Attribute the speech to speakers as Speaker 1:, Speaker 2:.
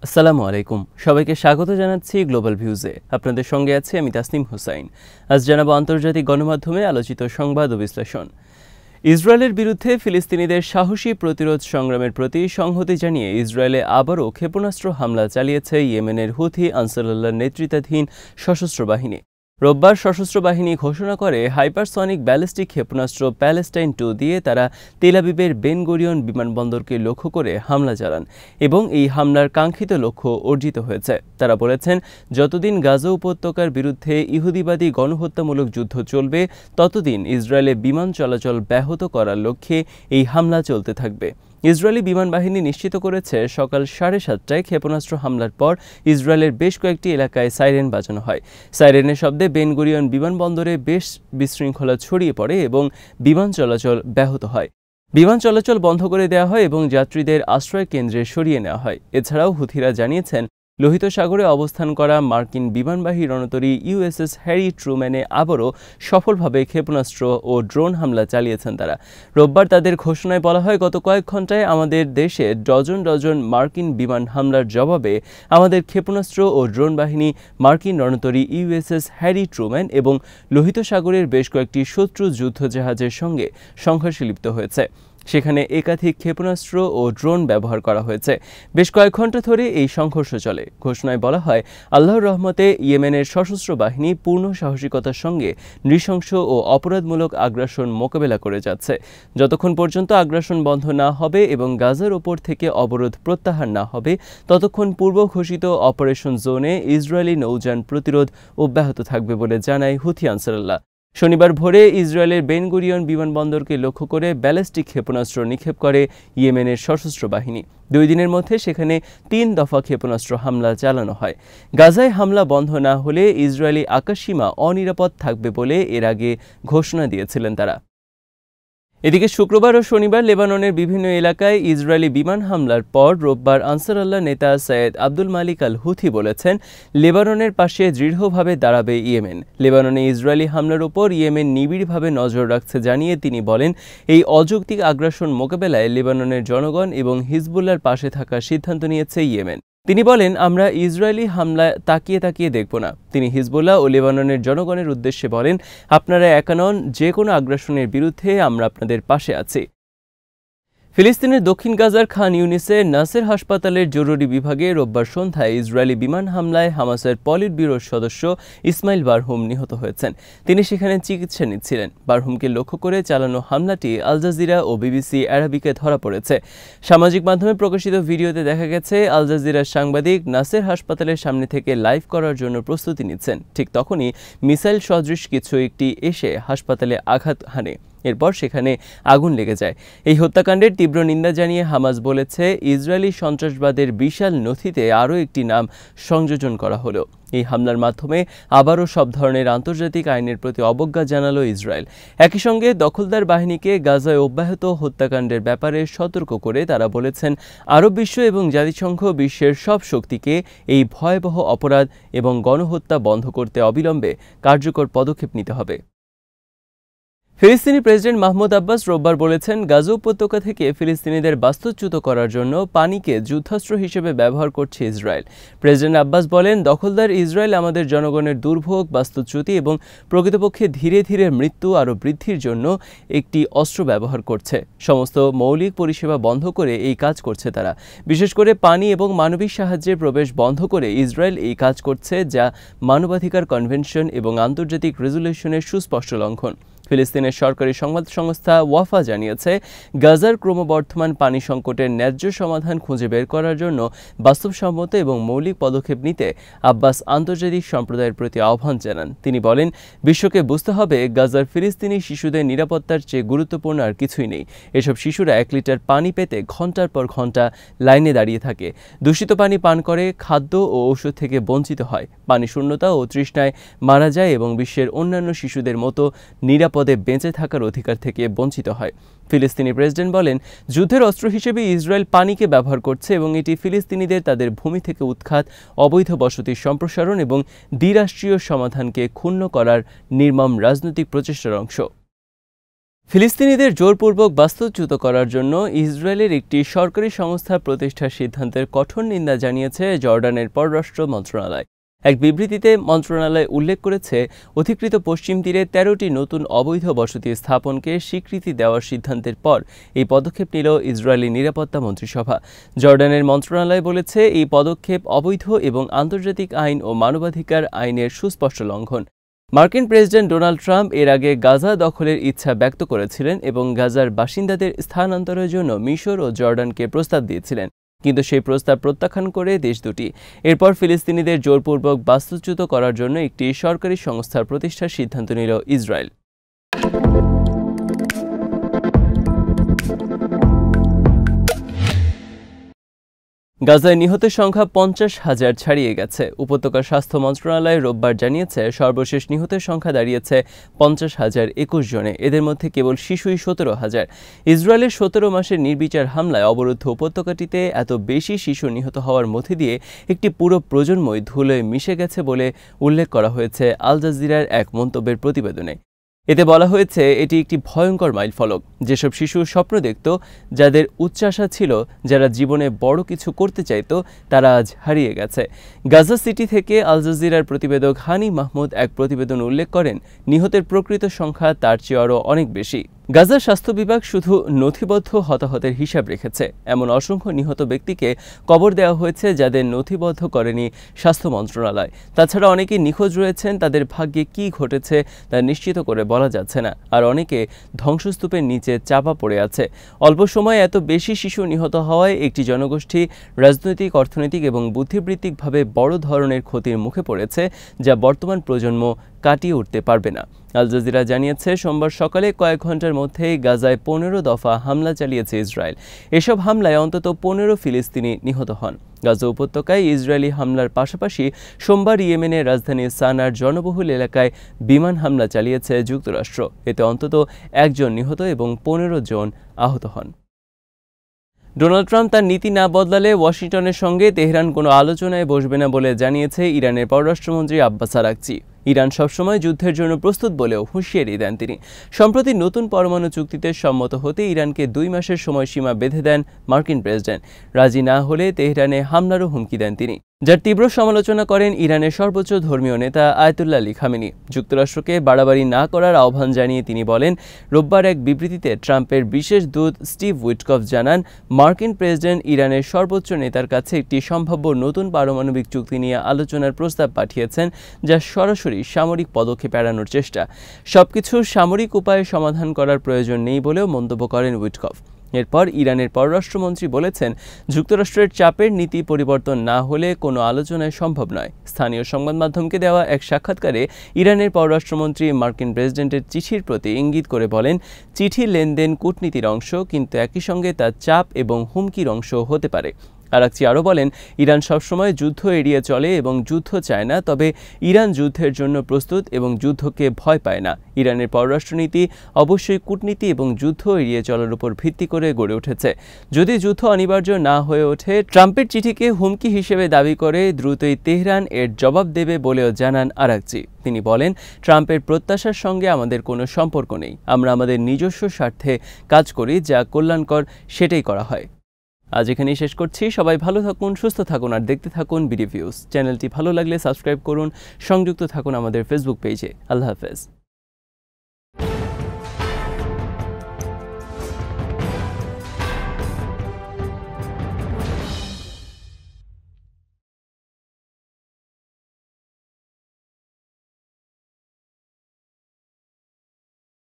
Speaker 1: আসসালামু আলাইকুম, সবাইকে স্বাগত জানাচ্ছি গ্লোবাল ভিউজে। আপনাদের সঙ্গে আছি আমি তাসনিম হোসাইন। আজ জানাবো আন্তর্জাতিক গণমাধ্যমে আলোচিত সংবাদ ও বিশ্লেষণ। ইসরায়েলের বিরুদ্ধে ফিলিস্তিনিদের সাহসী প্রতিরোধ সংগ্রামের প্রতি সংহতি জানিয়ে ইসরায়েলে আবারও ক্ষেপণাস্ত্র হামলা চালিয়েছে ইয়েমেনের হুথি আনসারুল্লাহর নেতৃত্বাধীন সশস্ত্র বাহিনী। রোববার সশস্ত্র বাহিনী ঘোষণা করে হাইপারসনিক ব্যালিস্টিক ক্ষেপণাস্ত্র প্যালেস্টাইন 2 দিয়ে তারা তেল আবিবের বেন গুরিয়ন বিমানবন্দরকে লক্ষ্য করে হামলা চালান এবং এই হামলার কাঙ্ক্ষিত লক্ষ্য অর্জিত হয়েছে। তারা বলেছেন, যতদিন গাজা উপত্যকার বিরুদ্ধে ইহুদিবাদী গণহত্যামূলক যুদ্ধ চলবে ততদিন ইসরায়েলে বিমান চলাচল ব্যাহত করার লক্ষ্যে এই হামলা চলতে থাকবে। ইসরায়েলি বিমান বাহিনী নিশ্চিত করেছে, সকাল 7:30টায় ক্ষেপণাস্ত্র হামলার পর ইসরায়েলের বেশ কয়েকটি এলাকায় সাইরেন বাজানো হয়। সাইরেনের শব্দে বেন গুরিয়ন বিমানবন্দরে বেশ বিশৃঙ্খলা ছড়িয়ে পড়ে এবং বিমান চলাচল ব্যাহত হয়। বিমান চলাচল বন্ধ করে দেওয়া হয় এবং যাত্রীদের আশ্রয় কেন্দ্রে সরিয়ে নেওয়া হয়। এছাড়াও হুথিরা জানিয়েছেন, লোহিত সাগরে অবস্থান করা মার্কিন বিমানবাহী রণতরী ইউএসএস হ্যারি ট্রুম্যানে আবারও সফলভাবে ক্ষেপণাস্ত্র ও ড্রোন হামলা চালিয়েছেন তারা। রোববার তাদের ঘোষণায় বলা হয়, গত কয়েক ঘণ্টায় আমাদের দেশে ডজন ডজন মার্কিন বিমান হামলার জবাবে আমাদের ক্ষেপণাস্ত্র ও ড্রোন বাহিনী মার্কিন রণতরী ইউএসএস হ্যারি ট্রুম্যান এবং লোহিত সাগরের বেশ কয়েকটি শত্রু যুদ্ধজাহাজের সঙ্গে সংঘর্ষে লিপ্ত হয়েছে। সেখানে একাধিক ক্ষেপণাস্ত্র ও ড্রোন ব্যবহার করা হয়েছে। বেশ কয়েক ঘণ্টা ধরে এই সংঘর্ষ চলে। ঘোষণায় বলা হয়, আল্লাহর রহমতে ইয়েমেনের সশস্ত্র বাহিনী পূর্ণ সাহসিকতার সঙ্গে নৃশংস ও অপরাধমূলক আগ্রাসন মোকাবেলা করে যাচ্ছে। যতক্ষণ পর্যন্ত আগ্রাসন বন্ধ না হবে এবং গাজার ওপর থেকে অবরোধ প্রত্যাহার না হবে, ততক্ষণ পূর্ব ঘোষিত অপারেশন জোনে ইসরায়েলি নৌযান প্রতিরোধ অব্যাহত থাকবে বলে জানায় হুথি আনসারুল্লাহ। শনিবার ভোরে ইসরায়েলের বেন গুরিয়ন বিমানবন্দরকে লক্ষ্য করে ব্যালিস্টিক ক্ষেপণাস্ত্র নিক্ষেপ করে ইয়েমেনের সশস্ত্র বাহিনী। 2 দিনের মধ্যে সেখানে 3 দফা ক্ষেপণাস্ত্র হামলা চালানো হয়। গাজায় হামলা বন্ধ না হলে ইসরায়েলি আকাশসীমা অনিরাপদ থাকবে বলে এর আগে ঘোষণা দিয়েছিলেন তারা। এদিকে শুক্রবার ও শনিবার লেবাননের বিভিন্ন এলাকায় ইসরায়েলি বিমান হামলার পর রোববার আনসারুল্লাহ নেতা সৈয়দ আব্দুল মালিক আল হুথি বলেছেন, লেবাননের পাশে দৃঢ়ভাবে দাঁড়াবে ইয়েমেন। লেবাননে ইসরায়েলি হামলার উপর ইয়েমেন নিবিড়ভাবে নজর রাখছে জানিয়ে তিনি বলেন, এই অযৌক্তিক আগ্রাসন মোকাবেলায় লেবাননের জনগণ এবং হিজবুল্লাহর পাশে থাকার সিদ্ধান্ত নিয়েছে ইয়েমেন। তিনি বলেন, আমরা ইসরায়েলি হামলায় তাকিয়ে তাকিয়ে দেখব না। তিনি হিজবুল্লাহ ও লেবাননের জনগণের উদ্দেশ্যে বলেন, আপনারা একা নন, যে কোনো আগ্রাসনের বিরুদ্ধে আমরা আপনাদের পাশে আছি। ফিলিস্তিনের দক্ষিণ গাজার খান ইউনিসের নাসের হাসপাতালের জরুরি বিভাগে রোববার সন্ধ্যায় ইসরায়েলি বিমান হামলায় হামাসের পলিট ব্যুরোর সদস্য ইসমাইল বারহুম নিহত হয়েছেন। তিনি সেখানে চিকিৎসা নিচ্ছিলেন। বারহুমকে লক্ষ্য করে চালানো হামলাটি আল জাজিরা ও বিবিসি আরাবিকে ধরা পড়েছে। সামাজিক মাধ্যমে প্রকাশিত ভিডিওতে দেখা গেছে, আল জাজিরার সাংবাদিক নাসের হাসপাতালের সামনে থেকে লাইভ করার জন্য প্রস্তুতি নিচ্ছেন। ঠিক তখনই মিসাইল সদৃশ কিছু একটি এসে হাসপাতালে আঘাত হানে। এরপর সেখানে আগুন লেগে যায়। এই হত্যাকাণ্ডের তীব্র নিন্দা জানিয়ে হামাস বলেছে, ইসরায়েলি সন্ত্রাসবাদের বিশাল নথিতে আরও একটি নাম সংযোজন করা হলো। এই হামলার মাধ্যমে আবারও সব ধরনের আন্তর্জাতিক আইনের প্রতি অবজ্ঞা জানালো ইসরায়েল। একই সঙ্গে দখলদার বাহিনীকে গাজায় অব্যাহত হত্যাকাণ্ডের ব্যাপারে সতর্ক করে তারা বলেছেন, আরব বিশ্ব এবং জাতিসংঘ বিশ্বের সব শক্তিকে এই ভয়াবহ অপরাধ এবং গণহত্যা বন্ধ করতে অবিলম্বে কার্যকর পদক্ষেপ নিতে হবে। ফিলিস্তিনি প্রেসিডেন্ট মাহমুদ আব্বাস রোববার বলেছেন, গাজা উপত্যকা থেকে ফিলিস্তিনিদের বাস্তুচ্যুত করার জন্য পানিকে যুদ্ধাস্ত্র হিসেবে ব্যবহার করছে ইসরায়েল। প্রেসিডেন্ট আব্বাস বলেন, দখলদার ইসরায়েল আমাদের জনগণের দুর্ভোগ, বাস্তুচ্যুতি এবং প্রকৃতপক্ষে ধীরে ধীরে মৃত্যু আরও বৃদ্ধির জন্য একটি অস্ত্র ব্যবহার করছে। সমস্ত মৌলিক পরিষেবা বন্ধ করে এই কাজ করছে তারা। বিশেষ করে পানি এবং মানবিক সাহায্যের প্রবেশ বন্ধ করে ইসরায়েল এই কাজ করছে, যা মানবাধিকার কনভেনশন এবং আন্তর্জাতিক রেজুলেশনের সুস্পষ্ট লঙ্ঘন। ফিলিস্তিনের সরকারি সংবাদ সংস্থা ওয়াফা জানিয়েছে, গাজার ক্রমবর্ধমান পানি সংকটের ন্যায্য সমাধান খুঁজে বের করার জন্য বাস্তবসম্মত এবং মৌলিক পদক্ষেপ নিতে আব্বাস আন্তর্জাতিক সম্প্রদায়ের প্রতি আহ্বান জানান। তিনি বলেন, বিশ্বকে বুঝতে হবে, গাজার ফিলিস্তিনি শিশুদের নিরাপত্তার চেয়ে গুরুত্বপূর্ণ আর কিছুই নেই। এসব শিশুরা 1 লিটার পানি পেতে ঘণ্টার পর ঘণ্টা লাইনে দাঁড়িয়ে থাকে, দূষিত পানি পান করে, খাদ্য ও ওষুধ থেকে বঞ্চিত হয়, পানি শূন্যতা ও তৃষ্ণায় মারা যায় এবং বিশ্বের অন্যান্য শিশুদের মতো নিরাপদে বেঁচে থাকার অধিকার থেকে বঞ্চিত হয়। ফিলিস্তিনি প্রেসিডেন্ট বলেন, যুদ্ধের অস্ত্র হিসেবে ইসরায়েল পানিকে ব্যবহার করছে এবং এটি ফিলিস্তিনিদের তাদের ভূমি থেকে উৎখাত, অবৈধ বসতির সম্প্রসারণ এবং দ্বিরাষ্ট্রীয় সমাধানকে ক্ষুণ্ণ করার নির্মম রাজনৈতিক প্রচেষ্টার অংশ। ফিলিস্তিনিদের জোরপূর্বক বাস্তুচ্যুত করার জন্য ইসরায়েলের একটি সরকারি সংস্থা প্রতিষ্ঠার সিদ্ধান্তের কঠোর নিন্দা জানিয়েছে জর্ডানের পররাষ্ট্র মন্ত্রণালয়। এক বিবৃতিতে মন্ত্রণালয় উল্লেখ করেছে, অধিকৃত পশ্চিম তীরে ১৩টি নতুন অবৈধ বসতি স্থাপনকে স্বীকৃতি দেওয়ার সিদ্ধান্তের পর এই পদক্ষেপ নিল ইসরায়েলি নিরাপত্তা মন্ত্রিসভা। জর্ডানের মন্ত্রণালয় বলেছে, এই পদক্ষেপ অবৈধ এবং আন্তর্জাতিক আইন ও মানবাধিকার আইনের সুস্পষ্ট লঙ্ঘন। মার্কিন প্রেসিডেন্ট ডোনাল্ড ট্রাম্প এর আগে গাজা দখলের ইচ্ছা ব্যক্ত করেছিলেন এবং গাজার বাসিন্দাদের স্থানান্তরের জন্য মিশর ও জর্ডানকে প্রস্তাব দিয়েছিলেন, কিন্তু সেই প্রস্তাব প্রত্যাখ্যান করে দেশ দুটি এরপর ফিলিস্তিনিদের জোরপূর্বক বাস্তুচ্যুত করার জন্য একটি সরকারি সংস্থার প্রতিষ্ঠার সিদ্ধান্ত নিল ইসরায়েল। গাজায় নিহতের সংখ্যা ৫০,০০০ ছাড়িয়ে গেছে। উপত্যকা স্বাস্থ্য মন্ত্রণালয় রোববার জানিয়েছে, সর্বশেষ নিহতের সংখ্যা দাঁড়িয়েছে ৫০,০২১ জনে। এদের মধ্যে কেবল শিশুই ১৭,০০০। ইসরায়েলের ১৭ মাসের নির্বিচার হামলায় অবরুদ্ধ উপত্যকাটিতে এত বেশি শিশু নিহত হওয়ার মধ্যে দিয়ে একটি পুরো প্রজন্মই ধুলোয় মিশে গেছে বলে উল্লেখ করা হয়েছে আল জাজিরার এক মন্তব্যের প্রতিবেদনে। এতে বলা হয়েছে, এটি একটি ভয়ঙ্কর মাইলফলক। যেসব শিশু স্বপ্ন দেখত, যাদের উচ্চাশা ছিল, যারা জীবনে বড় কিছু করতে চাইত, তারা আজ হারিয়ে গেছে। গাজা সিটি থেকে আল জাজিরার প্রতিবেদক হানি মাহমুদ এক প্রতিবেদন উল্লেখ করেন, নিহতের প্রকৃত সংখ্যা তার চেয়ে আরও অনেক বেশি। গাজার স্বাস্থ্য বিভাগ শুধু নথিবদ্ধ হতাহতের হিসাব রেখেছে। এমন অসংখ্য নিহত ব্যক্তিকে কবর দেওয়া হয়েছে যাদের নথিবদ্ধ করেনি স্বাস্থ্য মন্ত্রণালয়। তাছাড়া অনেকে নিখোঁজ রয়েছেন, তাদের ভাগ্যে কী ঘটেছে তা নিশ্চিত করে বলা যাচ্ছে না। আর অনেকে ধ্বংসস্তূপের নিচে চাপা পড়ে আছে। অল্প সময়ে এত বেশি শিশু নিহত হওয়ায় একটি জনগোষ্ঠী রাজনৈতিক, অর্থনৈতিক এবং বুদ্ধিবৃত্তিকভাবে বড় ধরনের ক্ষতির মুখে পড়েছে, যা বর্তমান প্রজন্ম কাটিয়ে উঠতে পারবে না। আল জাজিরা জানিয়েছে, সোমবার সকালে কয়েক ঘন্টার মধ্যেই গাজায় ১৫ দফা হামলা চালিয়েছে ইসরায়েল। এসব হামলায় অন্তত ১৫ ফিলিস্তিনি নিহত হন। গাজা উপত্যকায় ইসরায়েলি হামলার পাশাপাশি সোমবার ইয়েমেনের রাজধানী সানার জনবহুল এলাকায় বিমান হামলা চালিয়েছে যুক্তরাষ্ট্র। এতে অন্তত ১ জন নিহত এবং ১৫ জন আহত হন। ডোনাল্ড ট্রাম্প তার নীতি না বদলালে ওয়াশিংটনের সঙ্গে তেহরান কোনো আলোচনায় বসবে না বলে জানিয়েছে ইরানের পররাষ্ট্রমন্ত্রী আব্বাস আরাগচি। ইরান সবসময় যুদ্ধের জন্য প্রস্তুত বলেও হুঁশিয়ারি দেন তিনি। সম্প্রতি নতুন পরমাণু চুক্তিতে সম্মত হতে ইরানকে ২ মাসের সময়সীমা বেঁধে দেন মার্কিন প্রেসিডেন্ট। রাজি না হলে তেহরানে হামলারও হুমকি দেন তিনি, যার তীব্র সমালোচনা করেন ইরানের সর্বোচ্চ ধর্মীয় নেতা আয়াতুল্লাহ আলী খামেনি। যুক্তরাষ্ট্রকে বাড়াবাড়ি না করার আহ্বান জানিয়ে তিনি বলেন, রোববার এক বিবৃতিতে ট্রাম্পের বিশেষ দূত স্টিভ উইটকফ জানান, মার্কিন প্রেসিডেন্ট ইরানের সর্বোচ্চ নেতার কাছে একটি সম্ভাব্য নতুন পারমাণবিক চুক্তি নিয়ে আলোচনার প্রস্তাব পাঠিয়েছেন, যা সরাসরি সামরিক পদক্ষেপ এড়ানোর চেষ্টা। সবকিছু সামরিক উপায়ে সমাধান করার প্রয়োজন নেই বলেও মন্তব্য করেন উইটকফ। এরপর ইরানের পররাষ্ট্রমন্ত্রী বলেছেন, যুক্তরাষ্ট্রের চাপের নীতি পরিবর্তন না হলে কোনো আলোচনায় সম্ভব নয়। স্থানীয় সংবাদ মাধ্যমকে দেওয়া এক সাক্ষাৎকারে ইরানের পররাষ্ট্রমন্ত্রী মার্কিন প্রেসিডেন্টের চিঠির প্রতি ইঙ্গিত করে বলেন, চিঠি লেনদেন কূটনীতির অংশ, কিন্তু একই সঙ্গে তা চাপ এবং হুমকির অংশ হতে পারে। আরাগচি আরও বলেন, ইরান সবসময় যুদ্ধ এড়িয়ে চলে এবং যুদ্ধ চায় না, তবে ইরান যুদ্ধের জন্য প্রস্তুত এবং যুদ্ধকে ভয় পায় না। ইরানের পররাষ্ট্রনীতি অবশ্যই কূটনীতি এবং যুদ্ধ এড়িয়ে চলার উপর ভিত্তি করে গড়ে উঠেছে। যদি যুদ্ধ অনিবার্য না হয়ে ওঠে, ট্রাম্পের চিঠিকে হুমকি হিসেবে দাবি করে দ্রুতই তেহরান এর জবাব দেবে বলেও জানান আরাগচি। তিনি বলেন, ট্রাম্পের প্রত্যাশার সঙ্গে আমাদের কোনো সম্পর্ক নেই। আমরা আমাদের নিজস্ব স্বার্থে কাজ করি, যা কল্যাণকর সেটাই করা হয়। আজ এখানেই শেষ করছি। সবাই ভালো থাকুন, সুস্থ থাকুন আর দেখতে থাকুন বিডি ভিউজ। চ্যানেলটি ভালো লাগলে সাবস্ক্রাইব করুন, সংযুক্ত থাকুন আমাদের ফেসবুক পেজে। আল্লাহ হাফেজ।